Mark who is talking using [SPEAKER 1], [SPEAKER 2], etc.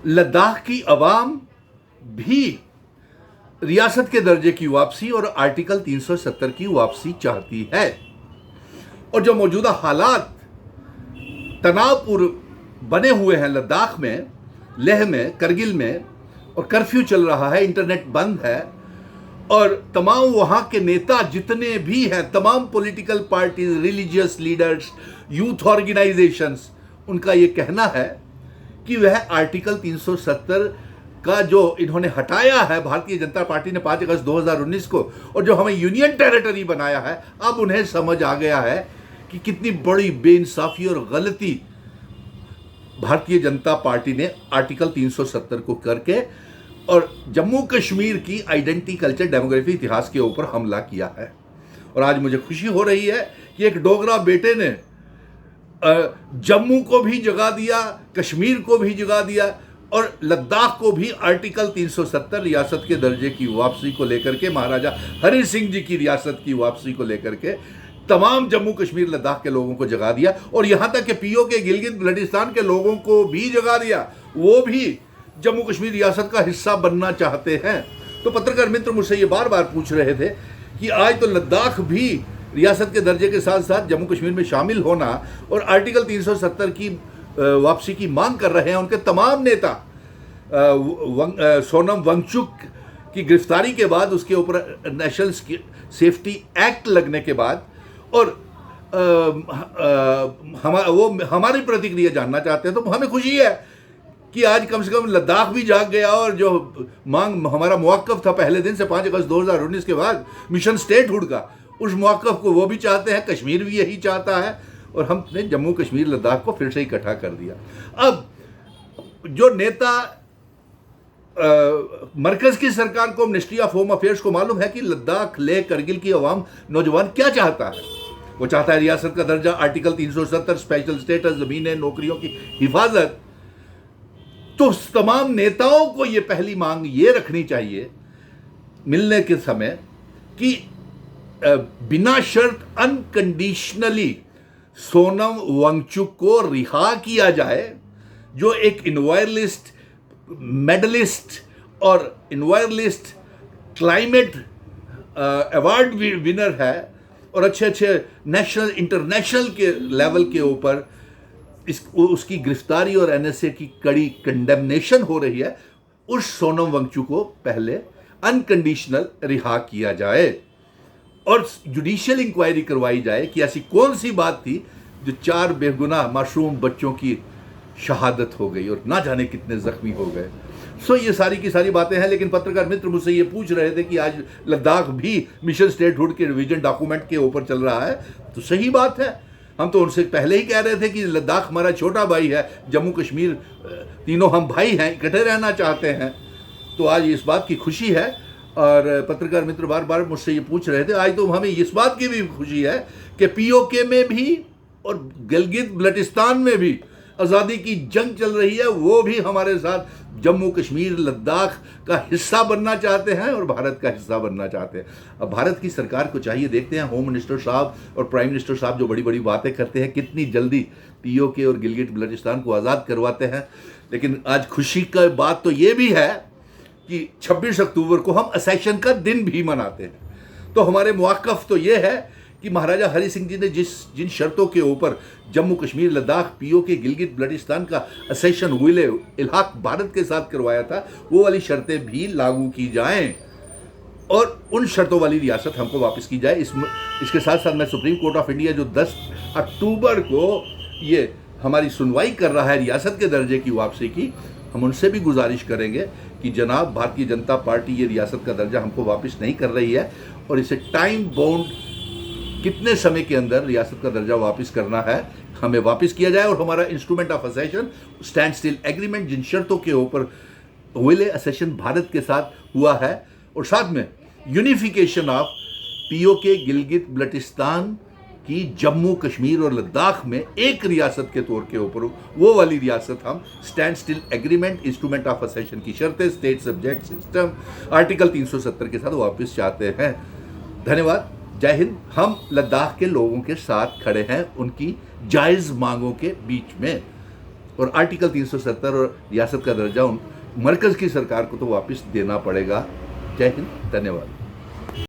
[SPEAKER 1] लद्दाख की अवाम भी रियासत के दर्जे की वापसी और आर्टिकल 370 की वापसी चाहती है। और जो मौजूदा हालात तनावपूर्ण बने हुए हैं लद्दाख में, लेह में, करगिल में, और कर्फ्यू चल रहा है, इंटरनेट बंद है, और तमाम वहाँ के नेता जितने भी हैं, तमाम political parties, religious leaders, youth organisations, उनका ये कहना है कि वह आर्टिकल 370 का जो इन्होंने हटाया है भारतीय जनता पार्टी ने 5 अगस्त 2019 को, और जो हमें यूनियन टेरिटरी बनाया है, अब उन्हें समझ आ गया है कि कितनी बड़ी बेइंसाफी और गलती भारतीय जनता पार्टी ने आर्टिकल 370 को करके और जम्मू कश्मीर की आइडेंटिटी, कल्चर, डेमोग्राफी, इतिहास के ऊपर हमला किया है। और आज मुझे खुशी हो रही है कि एक डोगरा बेटे ने जम्मू को भी जगा दिया, कश्मीर को भी जगा दिया, और लद्दाख को भी आर्टिकल 370 रियासत के दर्जे की वापसी को लेकर के, महाराजा हरि सिंह जी की रियासत की वापसी को लेकर के तमाम जम्मू कश्मीर लद्दाख के लोगों को जगा दिया। और यहां तक कि पीओके गिलगित बल्टिस्तान के लोगों को भी जगा दिया, वो भी जम्मू कश्मीर रियासत का हिस्सा बनना चाहते हैं। तो पत्रकार मित्र मुझसे ये बार बार पूछ रहे थे कि आज तो लद्दाख भी रियासत के दर्जे के साथ साथ जम्मू कश्मीर में शामिल होना और आर्टिकल 370 की वापसी की मांग कर रहे हैं। उनके तमाम नेता सोनम वांगचुक की गिरफ्तारी के बाद, उसके ऊपर नेशनल सेफ्टी एक्ट लगने के बाद, और वो हमारी प्रतिक्रिया जानना चाहते हैं। तो हमें खुशी है कि आज कम से कम लद्दाख भी जाग गया, और जो मांग हमारा मौक़िफ़ था पहले दिन से 5 अगस्त 2019 के बाद मिशन स्टेटहुड का, उस मौक़िफ़ को वो भी चाहते हैं, कश्मीर भी यही चाहता है, और हमने जम्मू कश्मीर लद्दाख को फिर से इकट्ठा कर दिया। अब जो नेता मरकज की सरकार को, मिनिस्ट्री ऑफ होम अफेयर्स को मालूम है कि लद्दाख, लेह, करगिल की अवाम, नौजवान क्या चाहता है। वो चाहता है रियासत का दर्जा, आर्टिकल 370, स्पेशल स्टेटस, ज़मीनें, नौकरियों की हिफाजत। तो तमाम नेताओं को ये पहली मांग ये रखनी चाहिए मिलने के समय कि बिना शर्त अनकंडीशनली सोनम वांगचुक को रिहा किया जाए, जो एक इन्वायरलिस्ट, मेडलिस्ट और इन्वायरलिस्ट क्लाइमेट अवार्ड विनर है, और अच्छे अच्छे नेशनल, इंटरनेशनल के लेवल के ऊपर उसकी गिरफ्तारी और एनएसए की कड़ी कंडेमनेशन हो रही है। उस सोनम वांगचुक को पहले अनकंडीशनल रिहा किया जाए और जुडिशियल इंक्वायरी करवाई जाए कि ऐसी कौन सी बात थी जो 4 बेगुनाह मासूम बच्चों की शहादत हो गई और ना जाने कितने जख्मी हो गए। सो ये सारी की सारी बातें हैं। लेकिन पत्रकार मित्र मुझसे ये पूछ रहे थे कि आज लद्दाख भी मिशन स्टेटहुड के रिवीजन डॉक्यूमेंट के ऊपर चल रहा है, तो सही बात है। हम तो उनसे पहले ही कह रहे थे कि लद्दाख हमारा छोटा भाई है, जम्मू कश्मीर तीनों हम भाई हैं, इकट्ठे रहना चाहते हैं। तो आज इस बात की खुशी है। और पत्रकार मित्र बार बार मुझसे ये पूछ रहे थे, आज तो हमें इस बात की भी खुशी है कि पीओके में भी और गिलगित बल्टिस्तान में भी आज़ादी की जंग चल रही है, वो भी हमारे साथ जम्मू कश्मीर, लद्दाख का हिस्सा बनना चाहते हैं और भारत का हिस्सा बनना चाहते हैं। अब भारत की सरकार को चाहिए, देखते हैं होम मिनिस्टर साहब और प्राइम मिनिस्टर साहब जो बड़ी बड़ी बातें करते हैं, कितनी जल्दी पीओके और गिलगित बल्टिस्तान को आज़ाद करवाते हैं। लेकिन आज खुशी का बात तो ये भी है कि 26 अक्टूबर को हम असेशन का दिन भी मनाते हैं। तो हमारे मौक़िफ़ तो ये है कि महाराजा हरि सिंह जी ने जिन शर्तों के ऊपर जम्मू कश्मीर, लद्दाख, पीओके, गिलगित बल्टिस्तान का असेशन हुए इल्हाक भारत के साथ करवाया था, वो वाली शर्तें भी लागू की जाएं और उन शर्तों वाली रियासत हमको वापस की जाए। इसके साथ साथ मैं सुप्रीम कोर्ट ऑफ इंडिया जो 10 अक्टूबर को ये हमारी सुनवाई कर रहा है रियासत के दर्जे की वापसी की, हम उनसे भी गुजारिश करेंगे कि जनाब भारतीय जनता पार्टी ये रियासत का दर्जा हमको वापस नहीं कर रही है और इसे टाइम बाउंड कितने समय के अंदर रियासत का दर्जा वापस करना है, हमें वापस किया जाए। और हमारा instrument of accession, stand still agreement, जिन शर्तों के ऊपर हुए असेशन भारत के साथ हुआ है, और साथ में unification of PoK, Gilgit Baltistan की जम्मू कश्मीर और लद्दाख में एक रियासत के तौर के ऊपर, वो वाली रियासत हम stand still agreement, instrument of accession की शर्तें, स्टेट सब्जेक्ट सिस्टम, आर्टिकल 370 के साथ वापस चाहते हैं। धन्यवाद, जय हिंद। हम लद्दाख के लोगों के साथ खड़े हैं उनकी जायज़ मांगों के बीच में। और आर्टिकल 370 और रियासत का दर्जा मरकज़ की सरकार को तो वापस देना पड़ेगा। जय हिंद, धन्यवाद।